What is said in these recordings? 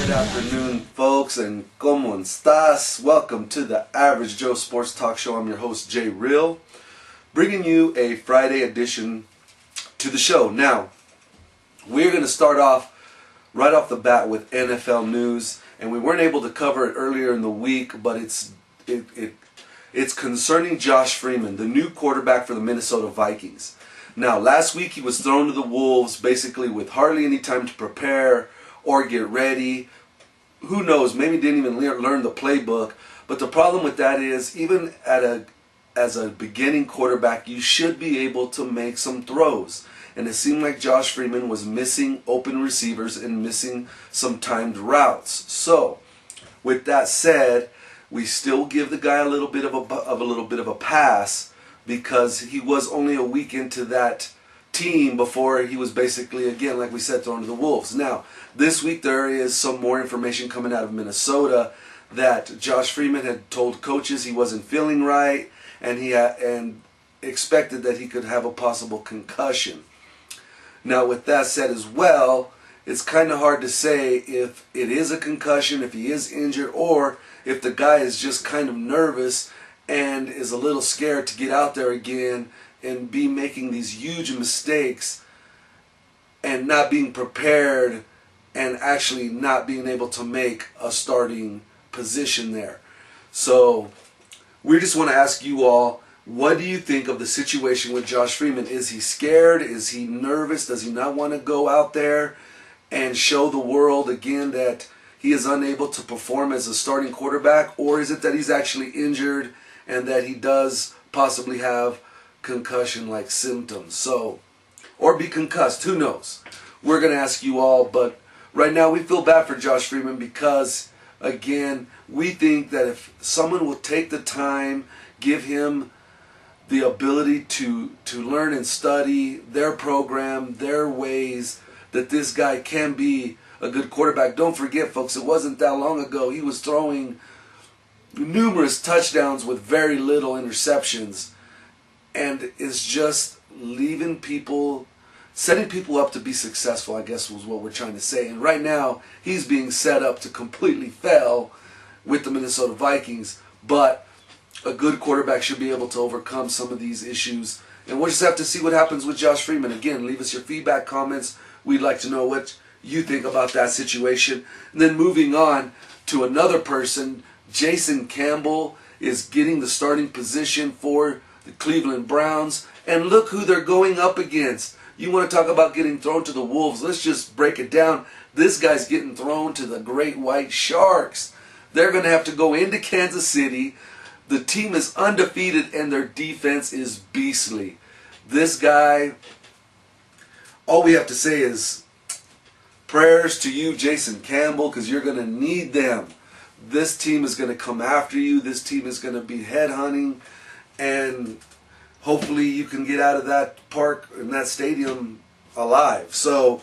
Good afternoon, folks, and ¿cómo estás? Welcome to the Average Joe Sports Talk Show. I'm your host, Jay Real, bringing you a Friday edition to the show. Now, we're going to start off right off the bat with NFL news, and we weren't able to cover it earlier in the week, but it's concerning Josh Freeman, the new quarterback for the Minnesota Vikings. Now, last week he was thrown to the Wolves basically with hardly any time to prepare or get ready. Who knows, maybe didn't even learn the playbook. But the problem with that is, even as a beginning quarterback, you should be able to make some throws. And it seemed like Josh Freeman was missing open receivers and missing some timed routes. So, with that said, we still give the guy a little bit of a pass, because he was only a week into that team before he was basically, again, like we said, thrown to the Wolves. Now, this week there is some more information coming out of Minnesota that Josh Freeman had told coaches he wasn't feeling right, and expected that he could have a possible concussion. Now, with that said as well, it's kind of hard to say if it is a concussion, if he is injured, or if the guy is just kind of nervous and is a little scared to get out there again and be making these huge mistakes and not being prepared and actually not being able to make a starting position there. So we just want to ask you all, what do you think of the situation with Josh Freeman? Is he scared? Is he nervous? Does he not want to go out there and show the world again that he is unable to perform as a starting quarterback? Or is it that he's actually injured and that he does possibly have concussion-like symptoms? So, or be concussed, who knows? We're going to ask you all, but right now we feel bad for Josh Freeman because, again, we think that if someone will take the time, give him the ability to learn and study their program, their ways, that this guy can be a good quarterback. Don't forget, folks, it wasn't that long ago he was throwing numerous touchdowns with very little interceptions, and is just leaving people, setting people up to be successful, I guess was what we're trying to say. And right now, he's being set up to completely fail with the Minnesota Vikings, but a good quarterback should be able to overcome some of these issues. And we'll just have to see what happens with Josh Freeman. Again, leave us your feedback, comments. We'd like to know what you think about that situation. And then moving on to another person, Jason Campbell is getting the starting position for the Cleveland Browns. And look who they're going up against. You want to talk about getting thrown to the Wolves. Let's just break it down. This guy's getting thrown to the Great White Sharks. They're going to have to go into Kansas City. The team is undefeated and their defense is beastly. This guy, all we have to say is prayers to you, Jason Campbell, because you're going to need them. This team is going to come after you. This team is going to be headhunting, and hopefully you can get out of that park and that stadium alive. So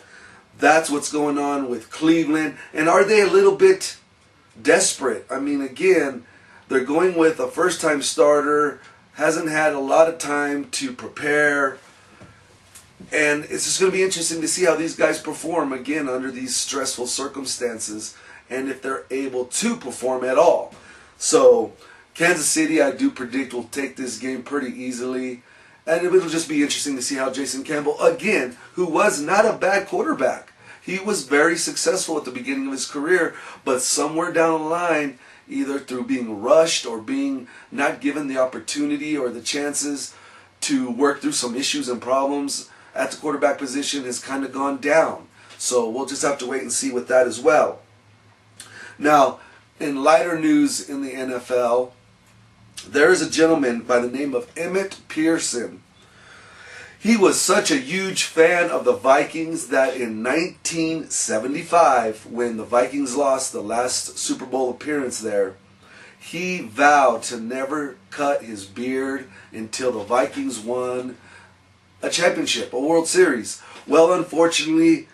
that's what's going on with Cleveland. And are they a little bit desperate? I mean, again, they're going with a first-time starter, hasn't had a lot of time to prepare, and it's just going to be interesting to see how these guys perform, again, under these stressful circumstances, and if they're able to perform at all. So Kansas City, I do predict, will take this game pretty easily, and it'll just be interesting to see how Jason Campbell, again, who was not a bad quarterback, he was very successful at the beginning of his career, but somewhere down the line, either through being rushed or being not given the opportunity or the chances to work through some issues and problems at the quarterback position, has kind of gone down. So we'll just have to wait and see with that as well. Now, in lighter news in the NFL, there is a gentleman by the name of Emmett Pearson. He was such a huge fan of the Vikings that in 1975, when the Vikings lost the last Super Bowl appearance there, he vowed to never cut his beard until the Vikings won a championship, a World Series. Well, unfortunately,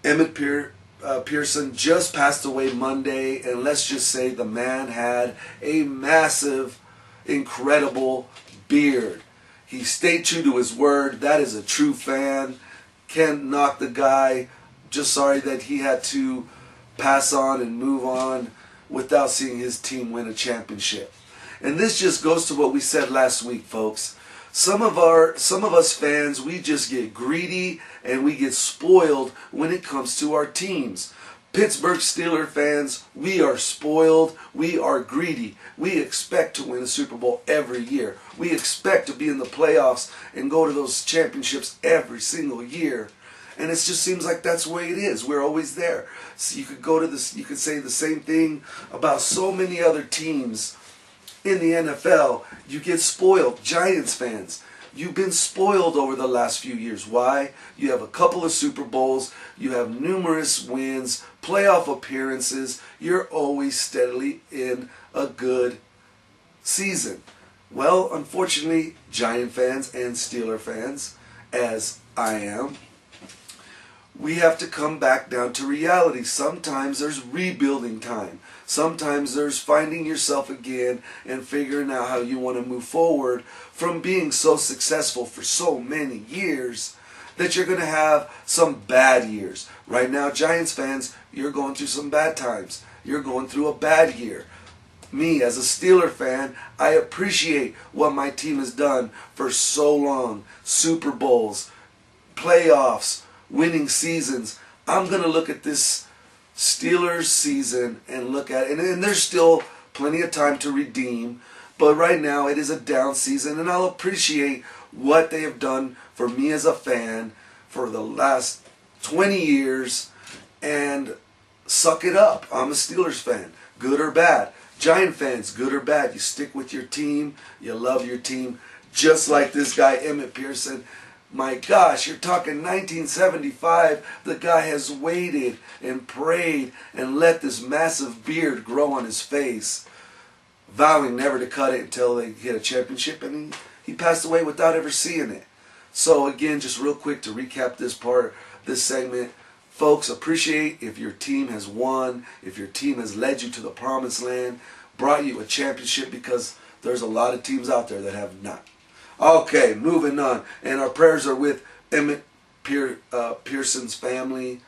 Emmett Pearson just passed away Monday, and let's just say the man had a massive, incredible beard. He stayed true to his word. That is a true fan. Can't knock the guy. Just sorry that he had to pass on and move on without seeing his team win a championship. And this just goes to what we said last week, folks. Some of us fans, we just get greedy and we get spoiled when it comes to our teams. Pittsburgh Steelers fans, we are spoiled, we are greedy. We expect to win a Super Bowl every year. We expect to be in the playoffs and go to those championships every single year. And it just seems like that's the way it is. We're always there. So you could go to this, you could say the same thing about so many other teams in the NFL. You get spoiled. Giants fans, you've been spoiled over the last few years. Why? You have a couple of Super Bowls. You have numerous wins, playoff appearances. You're always steadily in a good season. Well, unfortunately, Giant fans and Steeler fans, as I am, we have to come back down to reality. Sometimes there's rebuilding time. Sometimes there's finding yourself again and figuring out how you want to move forward from being so successful for so many years that you're going to have some bad years. Right now, Giants fans, you're going through some bad times. You're going through a bad year. Me, as a Steeler fan, I appreciate what my team has done for so long. Super Bowls, playoffs, winning seasons. I'm going to look at this Steelers season and look at it, and there's still plenty of time to redeem, but right now it is a down season, and I'll appreciate what they have done for me as a fan for the last 20 years and suck it up. I'm a Steelers fan, good or bad. Giant fans, good or bad, you stick with your team, you love your team, just like this guy Emmett Pearson. My gosh, you're talking 1975. The guy has waited and prayed and let this massive beard grow on his face, vowing never to cut it until they get a championship, and he passed away without ever seeing it. So again, just real quick to recap this segment, folks, appreciate if your team has won, if your team has led you to the promised land, brought you a championship, because there's a lot of teams out there that have not. Okay, moving on. And our prayers are with Emmett Pearson's family.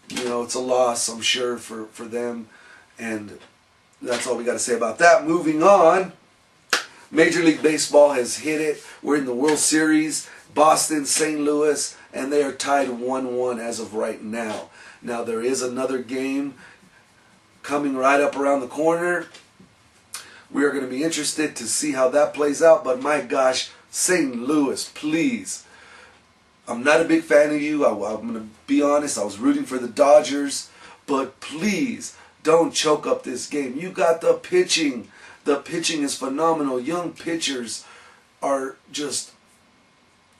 You know, it's a loss, I'm sure, for them. And that's all we got to say about that. Moving on. Major League Baseball has hit it. We're in the World Series. Boston, St. Louis, and they are tied 1-1 as of right now. Now, there is another game coming right up around the corner. We are going to be interested to see how that plays out. But my gosh, St. Louis, please. I'm not a big fan of you. I'm going to be honest. I was rooting for the Dodgers. But please, don't choke up this game. You got the pitching. The pitching is phenomenal. Young pitchers are just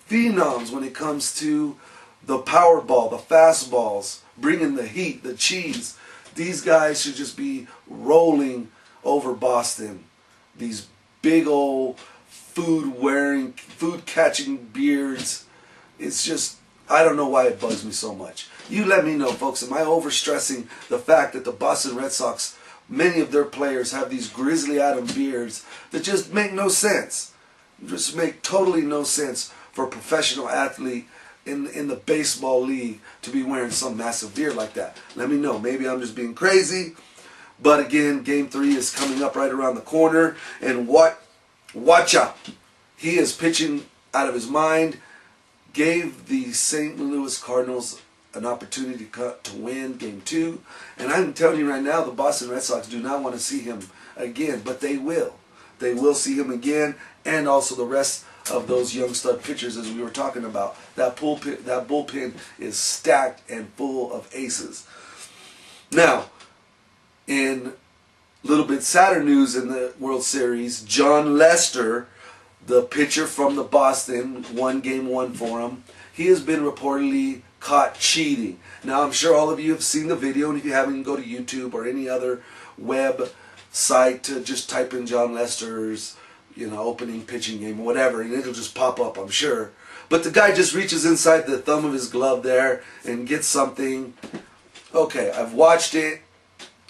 phenoms when it comes to the power ball, the fastballs, bringing the heat, the cheese. These guys should just be rolling over Boston. These big old food-catching beards. It's just, I don't know why it bugs me so much. You let me know, folks. Am I overstressing the fact that the Boston Red Sox, many of their players have these Grizzly Adam beards that just make no sense? Just make totally no sense for a professional athlete in the baseball league to be wearing some massive beard like that. Let me know. Maybe I'm just being crazy. But again, Game 3 is coming up right around the corner. And watch out. He is pitching out of his mind. Gave the St. Louis Cardinals an opportunity to win Game 2. And I'm telling you right now, the Boston Red Sox do not want to see him again. But they will. They will see him again. And also the rest of those young stud pitchers, as we were talking about. That bullpen is stacked and full of aces. Now, in a little bit sadder news in the World Series, John Lester, the pitcher from the Boston, won Game 1 for him. He has been reportedly caught cheating. Now, I'm sure all of you have seen the video, and if you haven't, go to YouTube or any other web site to just type in John Lester's opening pitching game or whatever, and it'll just pop up, I'm sure. But the guy just reaches inside the thumb of his glove there and gets something. Okay, I've watched it,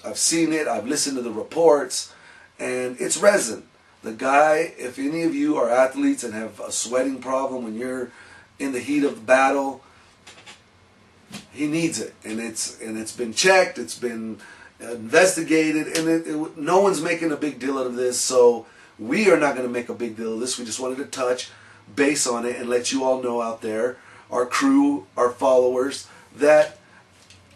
I've seen it, I've listened to the reports, and it's resin. The guy, if any of you are athletes and have a sweating problem when you're in the heat of the battle, he needs it, and it's been checked, it's been investigated, and no one's making a big deal out of this. So we are not going to make a big deal of this. We just wanted to touch base on it and let you all know out there, our crew, our followers, that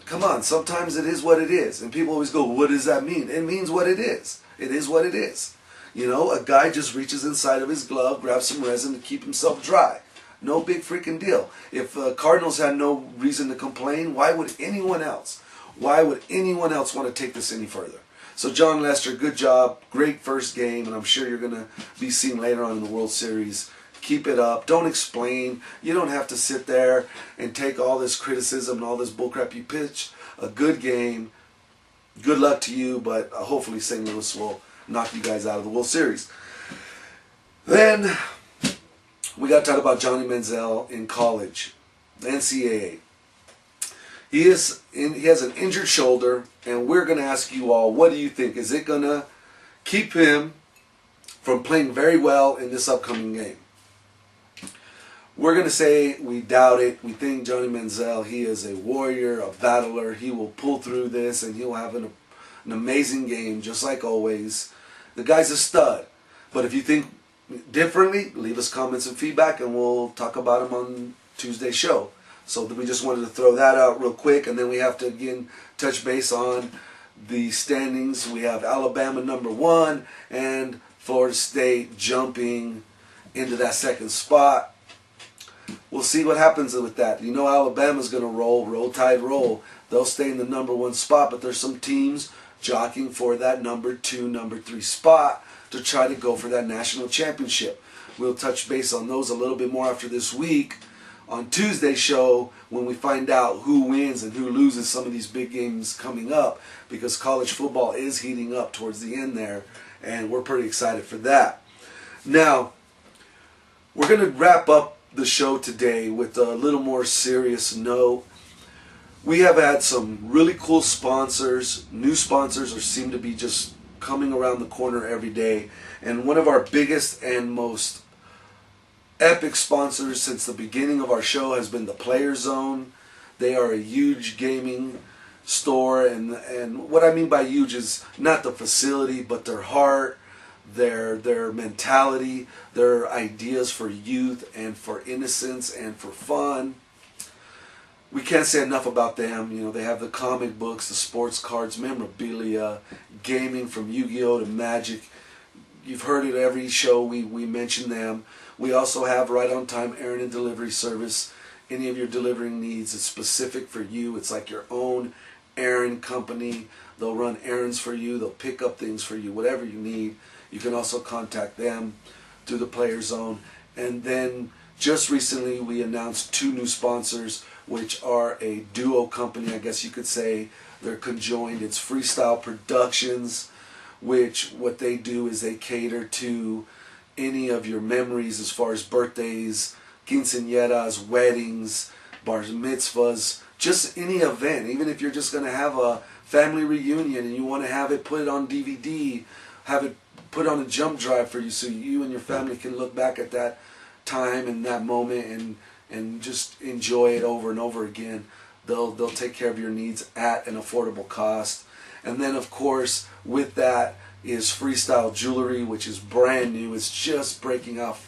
come on, sometimes it is what it is. And people always go, what does that mean? It means what it is. It is what it is. You know, a guy just reaches inside of his glove, grabs some resin to keep himself dry. No big freaking deal. If Cardinals had no reason to complain, why would anyone else? Why would anyone else want to take this any further? So John Lester, good job. Great first game, and I'm sure you're going to be seen later on in the World Series. Keep it up. Don't explain. You don't have to sit there and take all this criticism and all this bullcrap. You pitch a good game. Good luck to you, but hopefully St. Louis will knock you guys out of the World Series. Then we got to talk about Johnny Manziel in college, the NCAA. He has an injured shoulder, and we're going to ask you all, what do you think? Is it going to keep him from playing very well in this upcoming game? We're going to say we doubt it. We think Johnny Manziel, he is a warrior, a battler. He will pull through this, and he'll have an amazing game, just like always. The guy's a stud. But if you think differently, leave us comments and feedback, and we'll talk about him on Tuesday's show. So we just wanted to throw that out real quick, and then we have to, again, touch base on the standings. We have Alabama #1 and Florida State jumping into that second spot. We'll see what happens with that. You know Alabama's going to roll tide roll. They'll stay in the #1 spot, but there's some teams jockeying for that #2, #3 spot to try to go for that national championship. We'll touch base on those a little bit more after this week on Tuesday's show, when we find out who wins and who loses some of these big games coming up, because college football is heating up towards the end there, and we're pretty excited for that. Now, we're going to wrap up the show today with a little more serious note. We have had some really cool sponsors, new sponsors, or seem to be just coming around the corner every day, and one of our biggest and most epic sponsors since the beginning of our show has been the Player Zone. They are a huge gaming store, and what I mean by huge is not the facility, but their heart, their mentality, their ideas for youth and for innocence and for fun. We can't say enough about them. You know, they have the comic books, the sports cards, memorabilia, gaming from Yu-Gi-Oh to Magic. You've heard it every show we mention them. We also have right on time errand and delivery service. Any of your delivering needs is specific for you. It's like your own errand company. They'll run errands for you. They'll pick up things for you, whatever you need. You can also contact them through the Player Zone. And then just recently we announced 2 new sponsors, which are a duo company, I guess you could say. They're conjoined. It's Freestyle Productions, which what they do is they cater to any of your memories as far as birthdays, quinceañeras, weddings, bar mitzvahs, just any event. Even if you're just going to have a family reunion and you want to have it put on DVD, have it put on a jump drive for you so you and your family can look back at that time and that moment and just enjoy it over and over again. They'll take care of your needs at an affordable cost. And then, of course, with that is Freestyle Jewelry, which is brand new. It's just getting off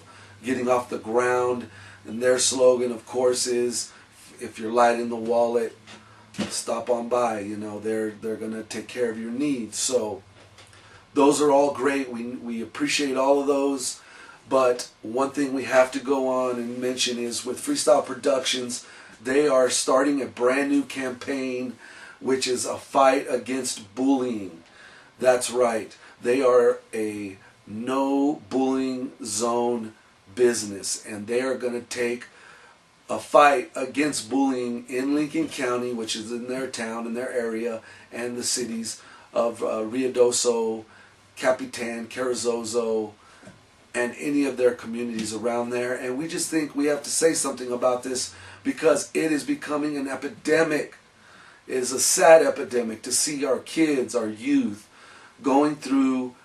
the ground. And their slogan, of course, is, if you're light in the wallet, stop on by. You know, they're going to take care of your needs. So those are all great. We appreciate all of those. But one thing we have to go on and mention is with Freestyle Productions, they are starting a brand new campaign, which is a fight against bullying. That's right. They are a no bullying zone business, and they are going to take a fight against bullying in Lincoln County, which is in their town, in their area, and the cities of Ruidoso, Capitan, Carrizozo, and any of their communities around there. And we just think we have to say something about this because it is becoming an epidemic. It is a sad epidemic to see our kids, our youth, going through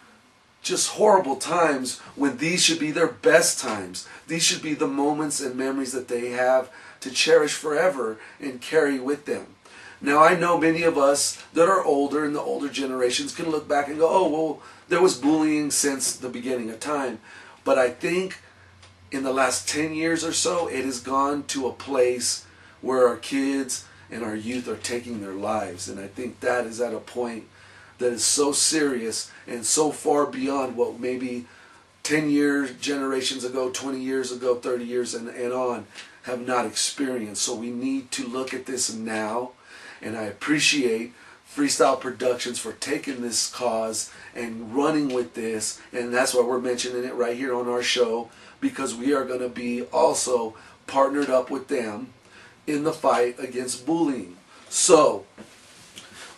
just horrible times when these should be their best times. These should be the moments and memories that they have to cherish forever and carry with them. Now, I know many of us that are older and the older generations can look back and go, oh, well, there was bullying since the beginning of time. But I think in the last 10 years or so, it has gone to a place where our kids and our youth are taking their lives. And I think that is at a point that is so serious and so far beyond what maybe 10 years, generations ago, 20 years ago, 30 years and on have not experienced. So we need to look at this now. And I appreciate Freestyle Productions for taking this cause and running with this. And that's why we're mentioning it right here on our show, because we are going to be also partnered up with them in the fight against bullying. So,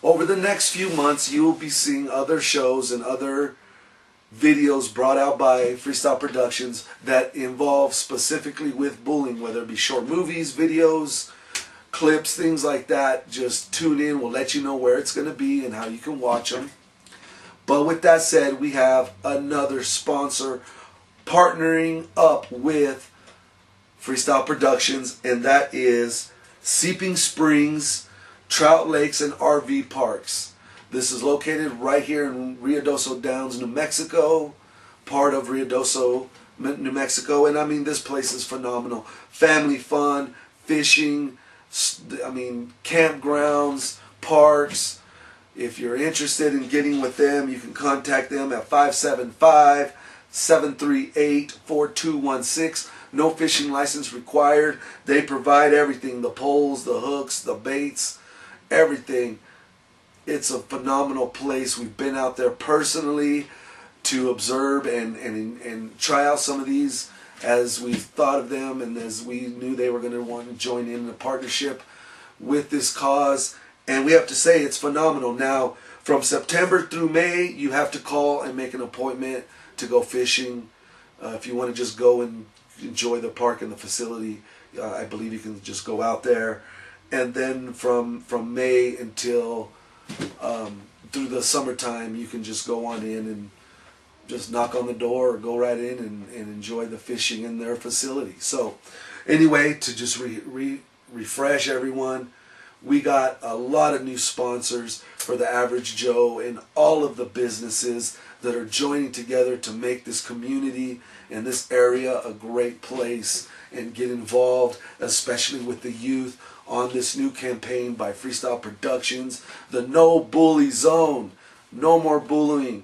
over the next few months, you will be seeing other shows and other videos brought out by Freestyle Productions that involve specifically with bullying, whether it be short movies, videos, clips, things like that. Just tune in. We'll let you know where it's going to be and how you can watch them. But with that said, we have another sponsor partnering up with Freestyle Productions, and that is Seeping Springs Trout Lakes and RV Parks. This is located right here in Ruidoso Downs, New Mexico, part of Ruidoso, New Mexico. And I mean, this place is phenomenal. Family fun, fishing, campgrounds, parks. If you're interested in getting with them, you can contact them at 575-738-4216. No fishing license required. They provide everything, the poles, the hooks, the baits, everything. It's a phenomenal place. We've been out there personally to observe and try out some of these as we thought of them and as we knew they were going to want to join in a partnership with this cause. And we have to say it's phenomenal. Now, from September through May, you have to call and make an appointment to go fishing. If you want to just go and enjoy the park and the facility, I believe you can just go out there. And then from May until through the summertime, you can just go on in and just knock on the door or go right in and enjoy the fishing in their facility. So anyway, to just refresh everyone, we got a lot of new sponsors for the Average Joe and all of the businesses that are joining together to make this community and this area a great place and get involved, especially with the youth, on this new campaign by Freestyle Productions, the No Bully Zone. No more bullying.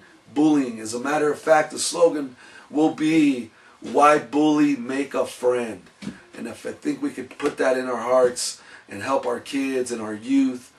As a matter of fact, the slogan will be, why bully, make a friend. And if I think we could put that in our hearts and help our kids and our youth,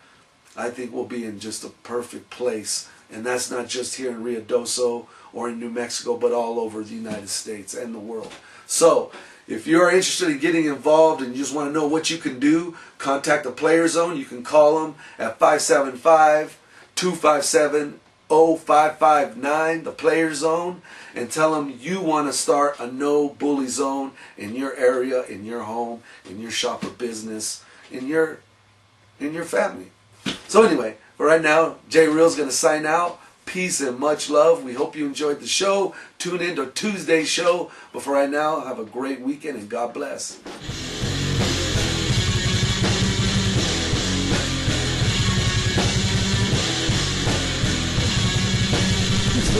I think we'll be in just a perfect place. And that's not just here in Ruidoso or in New Mexico, but all over the United States and the world. So, if you're interested in getting involved and you just want to know what you can do, contact the Player Zone. You can call them at 575-257-0559, the Player Zone, and tell them you want to start a no bully zone in your area, in your home, in your shop or business, in your family. So anyway, for right now, Jay Real's going to sign out. Peace and much love. We hope you enjoyed the show. Tune in to Tuesday's show. But for right now, have a great weekend and God bless. It's